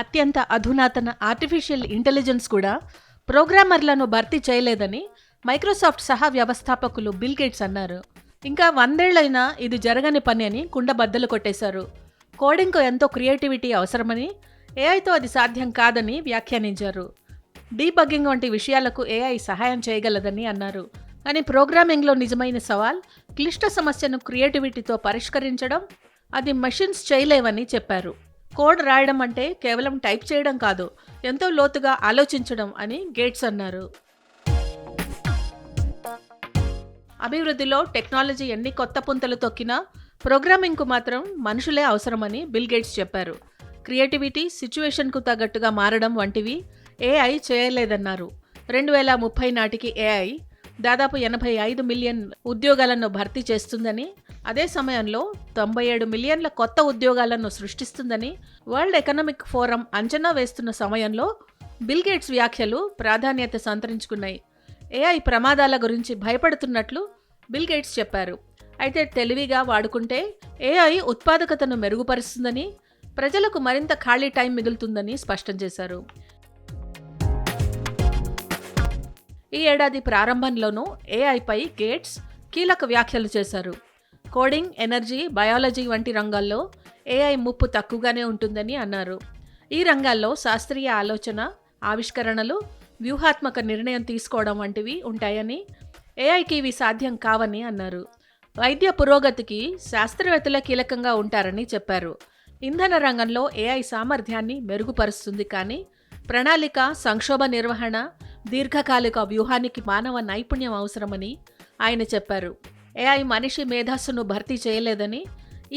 అత్యంత అధునాతన artificial intelligence కూడా ప్రోగ్రామర్లను భర్తీ చేయలేదని మైక్రోసాఫ్ట్ సహా వ్యవస్థాపకులు బిల్ గేట్స్ అన్నారు. ఇంకా 100 ఏళ్లైనా ఇది జరగని పని అని కుండబద్దలు కొట్టేశారు. కోడింగ్కు ఎంతో క్రియేటివిటీ అవసరమని, ఏఐతో అది సాధ్యం కాదని వ్యాఖ్యానించారు. డీబగ్గింగ్ వంటి విషయాలకు ఏఐ సహాయం చేయగలదని అన్నారు. కానీ ప్రోగ్రామింగ్లో నిజమైన సవాల్ క్లిష్ట సమస్యను క్రియేటివిటీతో పరిష్కరించడం, అది మెషిన్స్ చేయలేవని చెప్పారు. కోడ్ రాయడం అంటే కేవలం టైప్ చేయడం కాదు, ఎంతో లోతుగా ఆలోచించడం అని గేట్స్ అన్నారు. అభివృద్ధిలో టెక్నాలజీ ఎన్ని కొత్త పుంతలు తొక్కినా ప్రోగ్రామింగ్కు మాత్రం మనుషులే అవసరమని బిల్ గేట్స్ చెప్పారు. క్రియేటివిటీ, సిచ్యువేషన్కు తగ్గట్టుగా మారడం వంటివి ఏఐ చేయలేదన్నారు. 2030 నాటికి ఏఐ దాదాపు 85 మిలియన్ ఉద్యోగాలను భర్తీ చేస్తుందని, అదే సమయంలో 97 మిలియన్ల కొత్త ఉద్యోగాలను సృష్టిస్తుందని వరల్డ్ ఎకనామిక్ ఫోరం అంచనా వేస్తున్న సమయంలో బిల్ గేట్స్ వ్యాఖ్యలు ప్రాధాన్యత సంతరించుకున్నాయి. ఏఐ ప్రమాదాల గురించి భయపడుతున్నట్లు బిల్ గేట్స్ చెప్పారు. అయితే తెలివిగా వాడుకుంటే ఏఐ ఉత్పాదకతను మెరుగుపరుస్తుందని, ప్రజలకు మరింత ఖాళీ టైం మిగులుతుందని స్పష్టం చేశారు. ఈ ఏడాది ప్రారంభంలోనూ ఏఐపై గేట్స్ కీలక వ్యాఖ్యలు చేశారు. కోడింగ్, ఎనర్జీ, బయాలజీ వంటి రంగాల్లో ఏఐ ముప్పు తక్కువగానే ఉంటుందని అన్నారు. ఈ రంగాల్లో శాస్త్రీయ ఆలోచన, ఆవిష్కరణలు, వ్యూహాత్మక నిర్ణయం తీసుకోవడం వంటివి ఉంటాయని, ఏఐకి ఇవి సాధ్యం కావని అన్నారు. వైద్య పురోగతికి శాస్త్రవేత్తలే కీలకంగా ఉంటారని చెప్పారు. ఇంధన రంగంలో ఏఐ సామర్థ్యాన్ని మెరుగుపరుస్తుంది, కానీ ప్రణాళిక, సంక్షోభ నిర్వహణ, దీర్ఘకాలిక వ్యూహానికి మానవ నైపుణ్యం అవసరమని ఆయన చెప్పారు. ఏఐ మనిషి మేధస్సును భర్తీ చేయలేదని,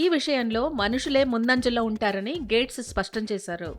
ఈ విషయంలో మనుషులే ముందంజలో ఉంటారని గేట్స్ స్పష్టం చేశారు.